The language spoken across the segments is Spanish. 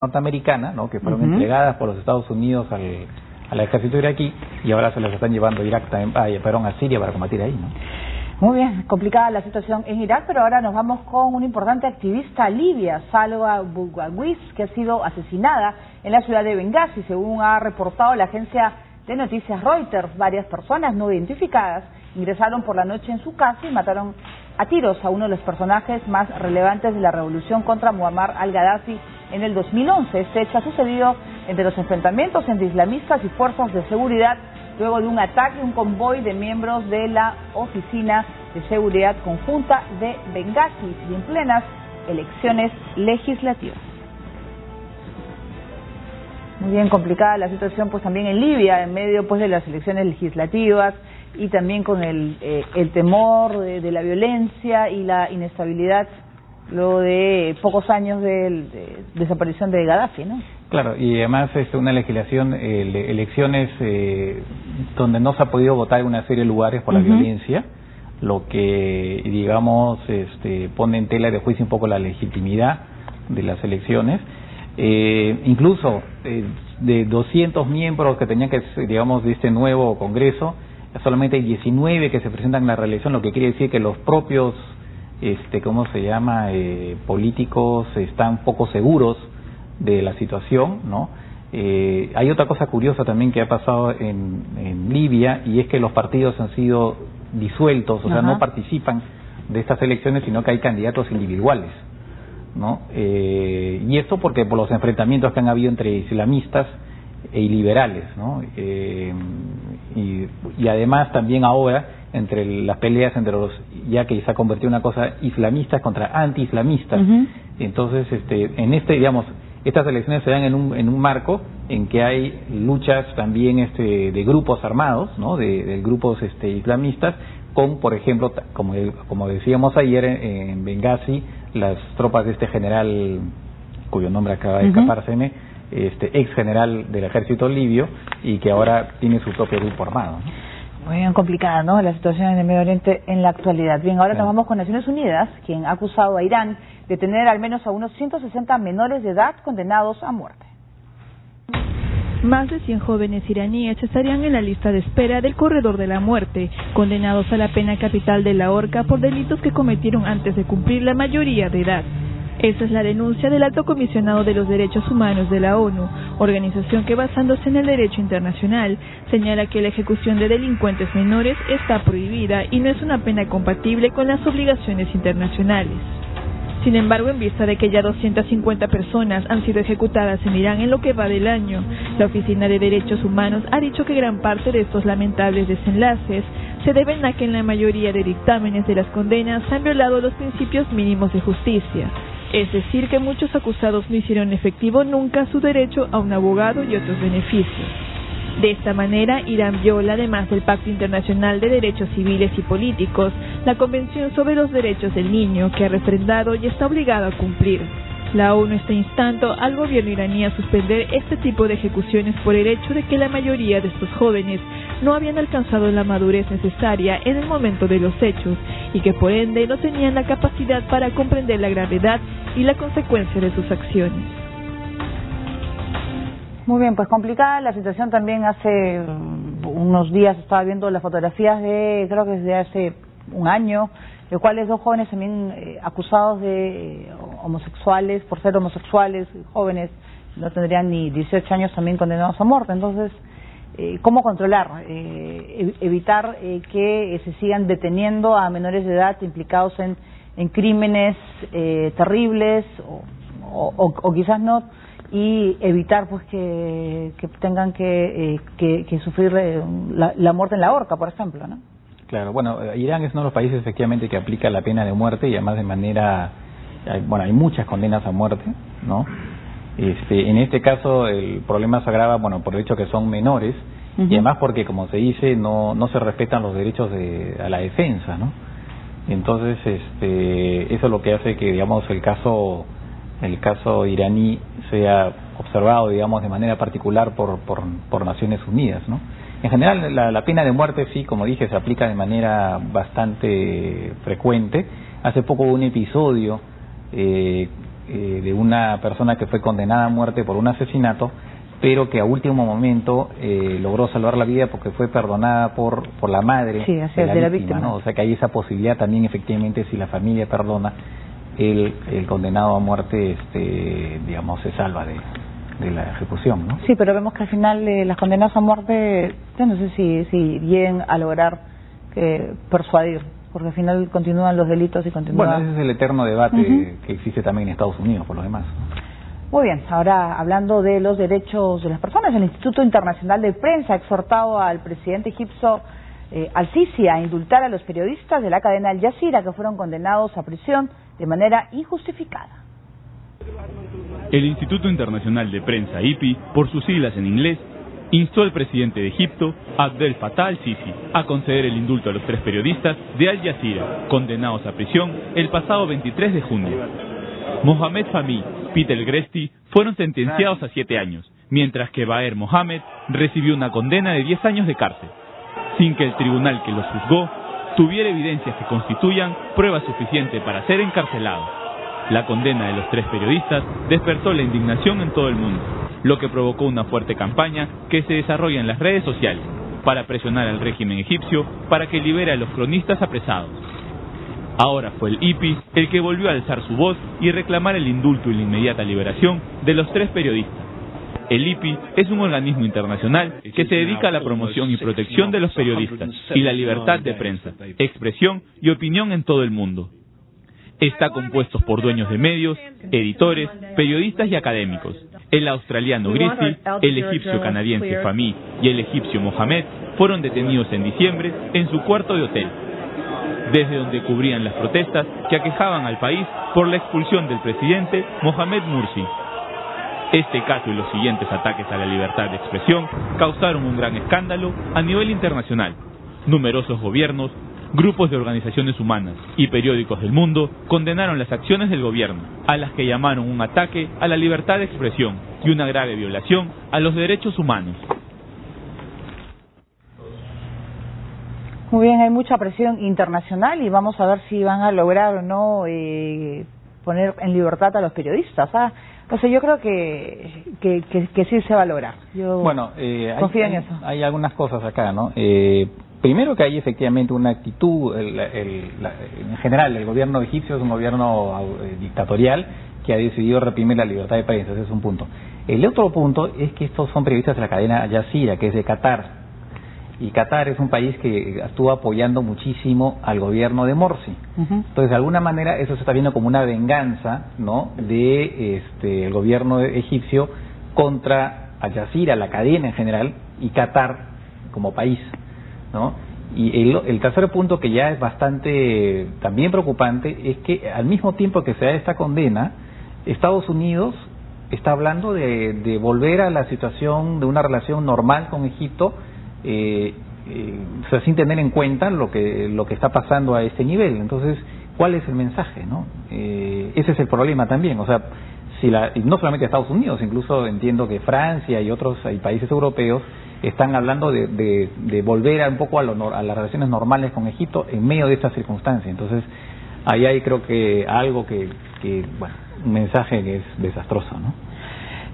norteamericana, ¿no?, que fueron entregadas por los Estados Unidos al ejército iraquí y ahora se las están llevando a Irak, a Siria para combatir ahí, ¿no? Muy bien, complicada la situación en Irak, pero ahora nos vamos con una importante activista libia, Salwa Boughawis, que ha sido asesinada en la ciudad de Bengasi, según ha reportado la agencia de noticias Reuters. Varias personas no identificadas ingresaron por la noche en su casa y mataron a tiros a uno de los personajes más relevantes de la revolución contra Muammar al-Gaddafi en el 2011. Este hecho ha sucedido entre los enfrentamientos entre islamistas y fuerzas de seguridad luego de un ataque a un convoy de miembros de la Oficina de Seguridad Conjunta de Bengasi y en plenas elecciones legislativas. Muy bien complicada la situación pues también en Libia, en medio pues de las elecciones legislativas y también con el temor de la violencia y la inestabilidad luego de pocos años de desaparición de Gaddafi, ¿no? Claro, y además es una legislación, elecciones donde no se ha podido votar en una serie de lugares por la violencia, lo que, digamos, pone en tela de juicio un poco la legitimidad de las elecciones. Incluso de 200 miembros que tenían que, digamos, de este nuevo Congreso, solamente hay 19 que se presentan en la reelección, lo que quiere decir que los propios, ¿cómo se llama?, políticos están poco seguros de la situación, ¿no? Hay otra cosa curiosa también que ha pasado en Libia, y es que los partidos han sido disueltos, o sea, no participan de estas elecciones, sino que hay candidatos individuales, ¿no? Y esto porque por los enfrentamientos que han habido entre islamistas y liberales, ¿no? Y además también ahora entre las peleas entre los, ya que se ha convertido en una cosa, islamistas contra anti-islamistas. Entonces, digamos, estas elecciones se dan en un marco en que hay luchas también de grupos armados, ¿no?, de grupos islamistas, con, por ejemplo, como decíamos ayer en Bengasi, las tropas de este general, cuyo nombre acaba de escapárseme, ex general del ejército libio, y que ahora tiene su propio grupo armado, ¿no? Muy bien complicada, ¿no?, la situación en el Medio Oriente en la actualidad. Bien, ahora nos vamos con Naciones Unidas, quien ha acusado a Irán de tener al menos a unos 160 menores de edad condenados a muerte. Más de 100 jóvenes iraníes estarían en la lista de espera del corredor de la muerte, condenados a la pena capital de la horca por delitos que cometieron antes de cumplir la mayoría de edad. Esa es la denuncia del Alto Comisionado de los Derechos Humanos de la ONU, organización que, basándose en el derecho internacional, señala que la ejecución de delincuentes menores está prohibida y no es una pena compatible con las obligaciones internacionales. Sin embargo, en vista de que ya 250 personas han sido ejecutadas en Irán en lo que va del año, la Oficina de Derechos Humanos ha dicho que gran parte de estos lamentables desenlaces se deben a que en la mayoría de dictámenes de las condenas se han violado los principios mínimos de justicia. Es decir, que muchos acusados no hicieron efectivo nunca su derecho a un abogado y otros beneficios. De esta manera, Irán viola, además del Pacto Internacional de Derechos Civiles y Políticos, la Convención sobre los Derechos del Niño, que ha refrendado y está obligado a cumplir. La ONU está instando al gobierno iraní a suspender este tipo de ejecuciones por el hecho de que la mayoría de estos jóvenes no habían alcanzado la madurez necesaria en el momento de los hechos y que por ende no tenían la capacidad para comprender la gravedad y la consecuencia de sus acciones. Muy bien, pues complicada la situación también. Hace unos días estaba viendo las fotografías creo que desde hace un año, de cuales dos jóvenes también acusados de homosexuales, por ser homosexuales, jóvenes, no tendrían ni 18 años, también condenados a muerte. Entonces, ¿cómo controlar, evitar que se sigan deteniendo a menores de edad implicados en crímenes terribles o quizás no, y evitar pues que tengan que sufrir la muerte en la horca, por ejemplo, ¿no? Claro, bueno, Irán es uno de los países efectivamente que aplica la pena de muerte, y además de manera, hay muchas condenas a muerte, ¿no? En este caso el problema se agrava, por el hecho que son menores, y además porque, como se dice, no se respetan los derechos a la defensa, ¿no? Entonces, eso es lo que hace que, digamos, el caso iraní sea observado, digamos, de manera particular por Naciones Unidas, ¿no? En general, la pena de muerte, sí, como dije, se aplica de manera bastante frecuente. Hace poco hubo un episodio de una persona que fue condenada a muerte por un asesinato, pero que a último momento logró salvar la vida porque fue perdonada por la madre de la víctima, ¿no? O sea que hay esa posibilidad también, efectivamente, si la familia perdona, el condenado a muerte, digamos, se salva de la ejecución, ¿no? Sí, pero vemos que al final las condenadas a muerte, yo no sé si lleguen a lograr persuadir, porque al final continúan los delitos y continúan... Bueno, ese es el eterno debate que existe también en Estados Unidos, por lo demás. Muy bien, ahora hablando de los derechos de las personas, el Instituto Internacional de Prensa ha exhortado al presidente egipcio al-Sisi a indultar a los periodistas de la cadena Al Jazeera que fueron condenados a prisión de manera injustificada. El Instituto Internacional de Prensa, IPI, por sus siglas en inglés, instó al presidente de Egipto, Abdel Fattah al-Sisi, a conceder el indulto a los 3 periodistas de Al Jazeera, condenados a prisión el pasado 23 de junio. Mohamed Fahmy, Peter Gresti fueron sentenciados a 7 años, mientras que Baher Mohamed recibió una condena de 10 años de cárcel, sin que el tribunal que los juzgó tuviera evidencias que constituyan prueba suficiente para ser encarcelado. La condena de los 3 periodistas despertó la indignación en todo el mundo, lo que provocó una fuerte campaña que se desarrolla en las redes sociales para presionar al régimen egipcio para que libere a los cronistas apresados. Ahora fue el IPI el que volvió a alzar su voz y reclamar el indulto y la inmediata liberación de los 3 periodistas. El IPI es un organismo internacional que se dedica a la promoción y protección de los periodistas y la libertad de prensa, expresión y opinión en todo el mundo. Está compuesto por dueños de medios, editores, periodistas y académicos. El australiano Gresti, el egipcio canadiense Fahmy y el egipcio Mohamed fueron detenidos en diciembre en su cuarto de hotel, desde donde cubrían las protestas que aquejaban al país por la expulsión del presidente Mohamed Morsi. Este caso y los siguientes ataques a la libertad de expresión causaron un gran escándalo a nivel internacional. Numerosos gobiernos, grupos de organizaciones humanas y periódicos del mundo condenaron las acciones del gobierno, a las que llamaron un ataque a la libertad de expresión y una grave violación a los derechos humanos. Muy bien, hay mucha presión internacional y vamos a ver si van a lograr o no poner en libertad a los periodistas. O sea, yo creo que sí se va a lograr. Yo confío en eso. Hay algunas cosas acá, ¿no? Primero que hay efectivamente una actitud, en general el gobierno egipcio es un gobierno dictatorial que ha decidido reprimir la libertad de prensa, ese es un punto. El otro punto es que estos son periodistas de la cadena Al Jazeera, que es de Qatar. Y Qatar es un país que estuvo apoyando muchísimo al gobierno de Morsi. Entonces, de alguna manera, eso se está viendo como una venganza, ¿no?, de el gobierno egipcio contra Al Jazeera, la cadena en general, y Qatar como país, ¿no? Y el tercer punto, que ya es bastante también preocupante, es que al mismo tiempo que se da esta condena, Estados Unidos está hablando de volver a la situación de una relación normal con Egipto, o sea, sin tener en cuenta lo que está pasando a este nivel. Entonces, ¿cuál es el mensaje, no? Ese es el problema también. O sea, y no solamente Estados Unidos, incluso entiendo que Francia y otros países europeos están hablando de volver un poco a las relaciones normales con Egipto en medio de estas circunstancias. Entonces, ahí hay, creo que algo bueno, un mensaje que es desastroso, ¿no?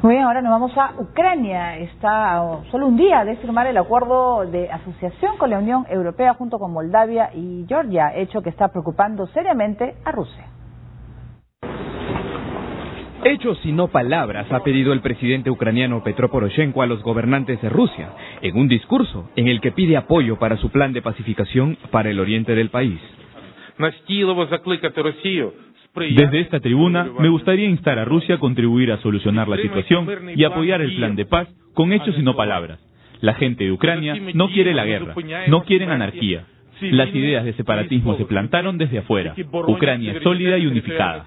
Muy bien, ahora nos vamos a Ucrania. Está a solo un día de firmar el acuerdo de asociación con la Unión Europea junto con Moldavia y Georgia, hecho que está preocupando seriamente a Rusia. Hechos y no palabras ha pedido el presidente ucraniano Petro Poroshenko a los gobernantes de Rusia, en un discurso en el que pide apoyo para su plan de pacificación para el oriente del país. Desde esta tribuna me gustaría instar a Rusia a contribuir a solucionar la situación y apoyar el plan de paz con hechos y no palabras. La gente de Ucrania no quiere la guerra, no quieren anarquía. Las ideas de separatismo se plantaron desde afuera. Ucrania es sólida y unificada.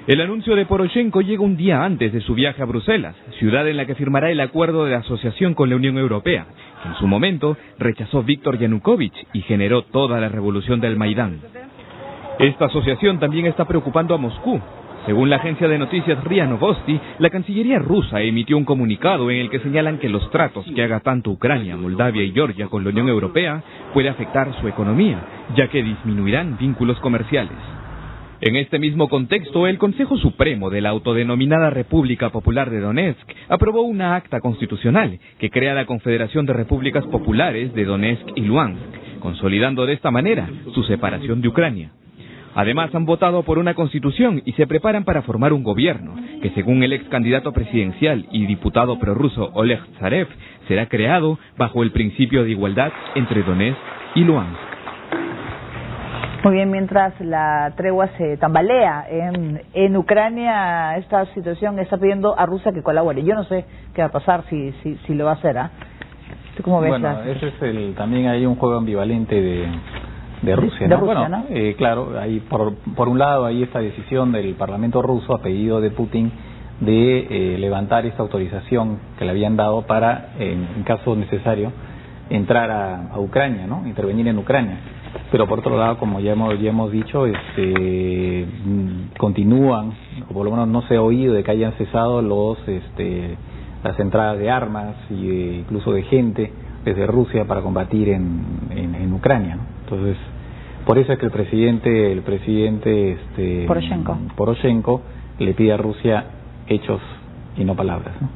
El anuncio de Poroshenko llega un día antes de su viaje a Bruselas, ciudad en la que firmará el acuerdo de asociación con la Unión Europea, que en su momento rechazó Víktor Yanukovych y generó toda la revolución del Maidán. Esta asociación también está preocupando a Moscú. Según la agencia de noticias RIA Novosti, la Cancillería rusa emitió un comunicado en el que señalan que los tratos que haga tanto Ucrania, Moldavia y Georgia con la Unión Europea puede afectar su economía, ya que disminuirán vínculos comerciales. En este mismo contexto, el Consejo Supremo de la autodenominada República Popular de Donetsk aprobó una acta constitucional que crea la Confederación de Repúblicas Populares de Donetsk y Luhansk, consolidando de esta manera su separación de Ucrania. Además, han votado por una constitución y se preparan para formar un gobierno, que según el ex candidato presidencial y diputado prorruso Oleg Zarev, será creado bajo el principio de igualdad entre Donetsk y Luhansk. Muy bien, mientras la tregua se tambalea en Ucrania, esta situación está pidiendo a Rusia que colabore. Yo no sé qué va a pasar si lo va a hacer, ¿ah? ¿Tú cómo ves? Bueno, ese es también hay un juego ambivalente de Rusia, ¿no? Rusia, bueno, ¿no? Claro, hay por un lado hay esta decisión del Parlamento ruso a pedido de Putin de levantar esta autorización que le habían dado para, en caso necesario, entrar a Ucrania, ¿no? Intervenir en Ucrania. Pero por otro lado, como ya hemos dicho, continúan, o por lo menos no se ha oído de que hayan cesado las entradas de armas y incluso de gente desde Rusia para combatir en Ucrania, ¿no? Entonces, por eso es que el presidente Poroshenko le pide a Rusia hechos y no palabras, ¿no?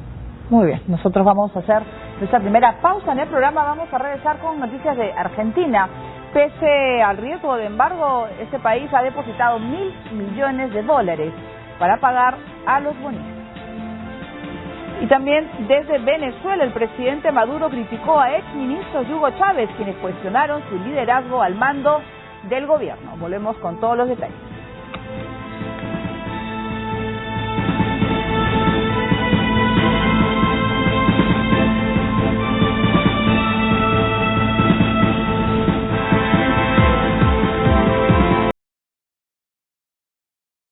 Muy bien, nosotros vamos a hacer nuestra primera pausa en el programa. Vamos a regresar con noticias de Argentina. Pese al riesgo de embargo, este país ha depositado $1.000 millones para pagar a los bonistas. Y también desde Venezuela, el presidente Maduro criticó a exministros de Hugo Chávez, quienes cuestionaron su liderazgo al mando del gobierno. Volvemos con todos los detalles.